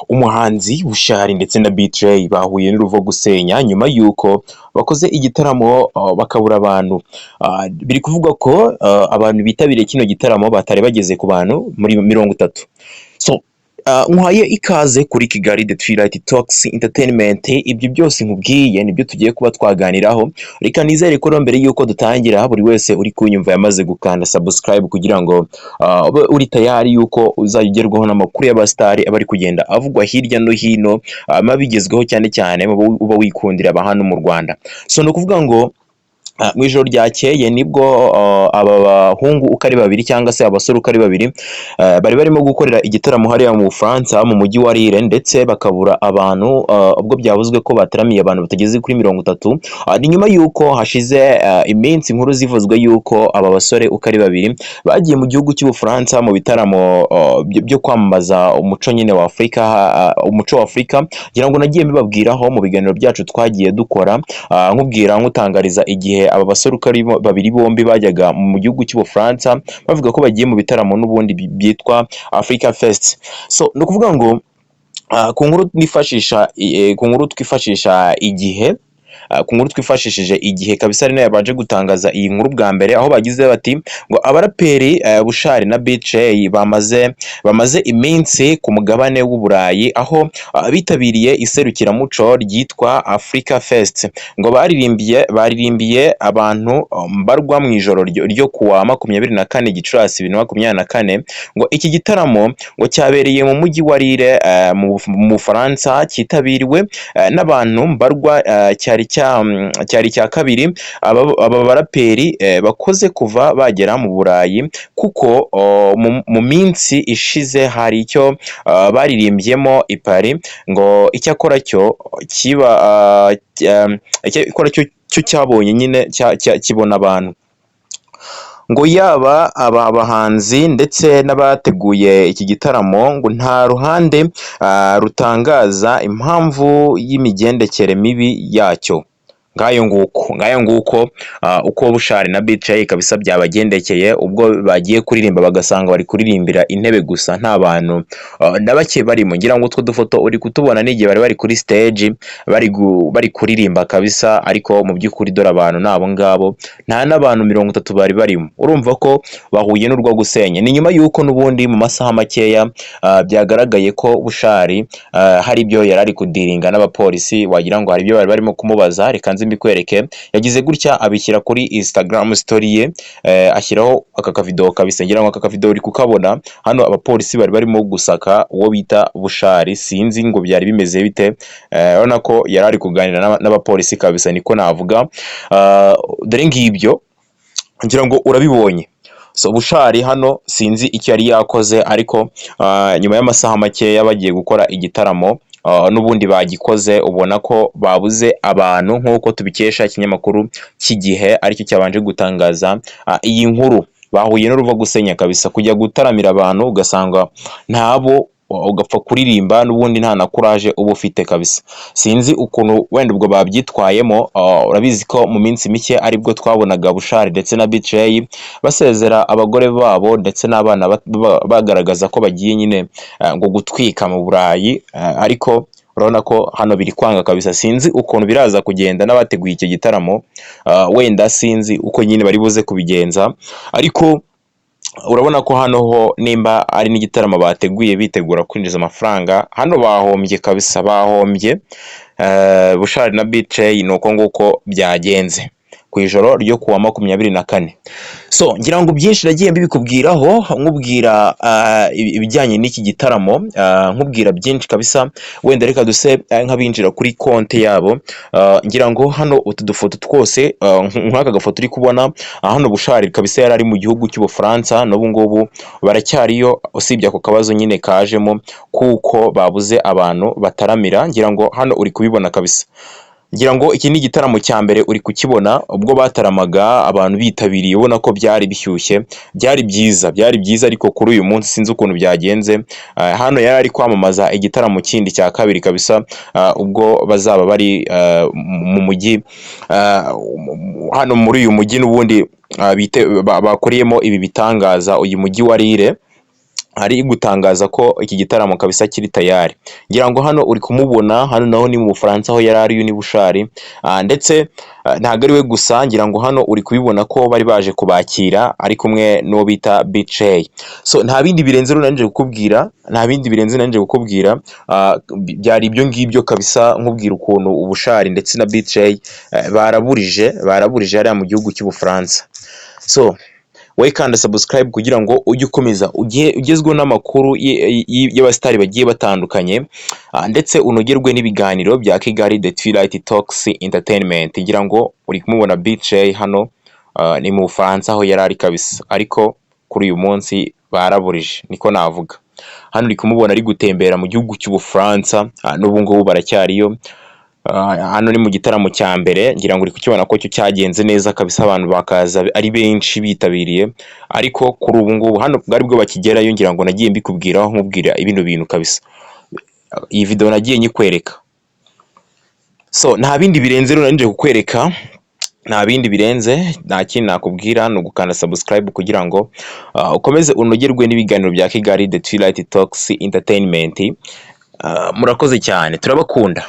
Umuhanzi Bushari ndetse na Btray bahuye n'uruvo gusenya nyuma y'uko bakoze igitaramo bakabura abantu. Biri kuvugwa ko abantu bitabiriye kino gitaramo batari bageze ku bantu muri 30. Nkwaye ikaze kuri Kigali The Twilight Talks Entertainment. Ibyo byose nkubwiye nibyo tugiye kuba twaganiraho. Reka nizere ko mbere y'uko dutangira buri wese uri kunyumva yamaze gukanda subscribe kugira ngo uri tayari yuko uzagerwaho n'amakuru y'abastari abari kugenda avugwa hirya no hino, mabigezweho cyane cyane uba wikundira aba hano mu Rwanda. No kuvuga ngo mu ijoro ryakeye nibwo aba bahungu uko ari babiri cyangwa se abasore uko ari babiri bari barimo gukorera igitaramo hariya mu Bufaransa mu mujyi wa Lille, ndetse bakabura abantu ubwo byavuzwe ko bataramiye abantu batageze kuri 30. Ni nyuma y'uko hashize iminsi inkuru zivuzwe y'uko aba basore uko ari babiri bagiye mu gihugu cy'Ubufaransa mu bitaramo byo kwamamaza umuco nyine wa Afurika, umuco wa Afurika. Ngira ngo nagiye mbibabwiraho mu biganiro byacu twagiye dukora, nkubwira nkutangariza igihe aba basore uko ari babiri bombi bajyaga mu gihugu cy'Ubufaransa bavuga ko bagiye mu bitaramo n'ubundi byitwa Africa Fest. Ni ukuvuga ngo ku nkuru twifashishije igihe kabisa, ari nayo baje gutangaza iyi nkuru bwa mbere, aho bagize bati ngo abaraperi Bushari na Btray bamaze iminsi ku mugabane w'Uburayi, aho bitabiriye iserukiramuco ryitwa Africa Fest. Ngo baririmbiye abantu mbarwa mu ijoro ryo kuwa 24 Gicurasi 2024. Ngo iki gitaramo ngo cyabereye mu mujyi wa Lille mu Bufaransa, cyitabiriwe n'abantu mbarwa, cyari cya kabiri aba baraperi bakoze kuva bagera mu Burayi, kuko mu minsi ishize hari icyo baririmbyemo i Paris. Ngo icyakora cyo cyabonye nyine kibona abantu. Ngo yaba aba bahanzi ndetse n'abateguye iki gitaramo ngo nta ruhande rutangaza impamvu y'imigendekere mibi yacyo. Ngayo nguko uko Bushari na Btray kabisa byabagendekeye ubwo bagiye kuririmba bagasanga bari kuririmbira intebe gusa, nta bantu na bake barimo. Ngira ngo utwo dufoto uri kutubona n'igihe bari kuri stage bari kuririmba kabisa, ariko mu by'ukuri dore abantu nabo ngabo nta n'abantu 30 bari barimo. Urumva ko bahuye n'urwo gusenya. Ni nyuma y'uko n'ubundi mu masaha makeya byagaragaye ko Bushari hari ibyo yari ari kudiringa n'abapolisi, wagira ngo hari ibyo bari barimo kumubaza. Reka mbikwereke. Yagize gutya abishyira kuri Instagram story ye, ashyiraho aka kavideo kabisa. Ngira ngo aka kavideo uri kukabona hano, abapolisi bari barimo gusaka uwo bita Bushari. Sinzi ngo byari bimeze bite, urabona ko yari ari kuganira n'abapolisi kabisa, niko navuga. Dore ngibyo, ngira ngo urabibonye. Bushari hano sinzi icyo yari yakoze, ariko nyuma y'amasaha makeya bagiye gukora igitaramo n'ubundi bagikoze, ubona ko babuze abantu, nk'uko tubikesha ikinyamakuru cy'Igihe aricyo cyabanje gutangaza iyi nkuru. Bahuye n'uruva gusenya kabisa, kujya gutaramira abantu ugasanga ntabo, ugapfa kuririmba n'ubundi nta na courage uba ufite kabisa. Sinzi ukuntu wenda ubwo babyitwayemo. Urabizi ko mu minsi mike aribwo twabonaga Bushari ndetse na Btray basezera abagore babo ndetse n'abana bagaragaza ko bagiye nyine ngo gutwika mu Burayi, ariko urabona ko hano biri kwanga kabisa. Sinzi ukuntu biraza kugenda n'abateguye icyo gitaramo, wenda sinzi uko nyine bari buze kubigenza, ariko urabona ko hano ho nimba ari n'igitaramo bateguye bitegura kwinjiza amafaranga, hano bahombye kabisa, bahombye. Bushari na Btray nuko nguko byagenze ku ijoro ryo kuwa 24. Ngira ngo byinshi nagiye mbibikubwiraho, nkubwira ibijyanye n'iki gitaramo, nkubwira byinshi kabisa. Wenda reka duse nk'abinjira kuri konti yabo. Ngira ngo hano utu dufoto twose, nk'aka gafoto uri kubona hano, Bushari kabisa yari ari mu gihugu cy'Ubufaransa, n'ubu ngubu baracyariyo, usibye ako kabazo nyine kajemo kuko babuze abantu bataramira. Ngira ngo hano uri kubibona kabisa. Ngira ngo iki ni igitaramo cya mbere uri kukibona, ubwo bataramaga abantu bitabiriye, ubona ko byari bishyushye, byari byiza, ariko kuri uyu munsi sinzi ukuntu byagenze. Hano yari ari kwamamaza igitaramo kindi cya kabiri kabisa, ubwo bazaba bari mu mujyi, hano muri uyu mujyi n'ubundi bakoreyemo ibi bitangaza, uyu mujyi wa Lille. ari gutangaza ko iki gitaramo kabisa kiri tayari. Ngira ngo hano uri kumubona, hano naho ni mu Bufaransa aho yari ari Unibushari, ndetse ntabwo ari we gusa, ngira ngo hano uri kubibona ko bari baje kubakira ari kumwe n'uwo bita BJ. So nta bindi birenze rero nanje kukubwira, byari ibyo ngibyo kabisa, nkubwira ukuntu Ubushari ndetse na BJ baraburije hariya mu gihugu cy'Ubufaransa. So wowe kanda subscribe kugira ngo ujye ukomeza ugezweho n'amakuru y'abasitari bagiye batandukanye, ndetse unogerwe n'ibiganiro bya Kigali The Twilight Talks Entertainment. Ngira ngo uri kumubona BJ hano, ni mu Bufaransa aho yari ari kabisa, ariko kuri uyu munsi baraburije, niko navuga. Hano uri kumubona ari gutembera mu gihugu cy'Ubufaransa, n'ubu ngubu baracyariyo. Hano ni mu gitaramo cya mbere, ngira ngo uri kukibona ko cyo cyagenze neza kabisa, abantu bakaza ari benshi bitabiriye, ariko kuri ubu ngubu hano bwari bwo bakigerayo, ngira ngo nagiye mbikubwiraho nkubwira ibintu bintu kabisa, iyi video nagiye nyikwereka. So nta bindi birenze rero nje kukwereka, nta bindi birenze, nta kindi nakubwira no gukanda subscribe kugira ngo ukomeze unogerwe n'ibiganiro bya Kigali The Twilight Talks Entertainment. Murakoze cyane, turabakunda.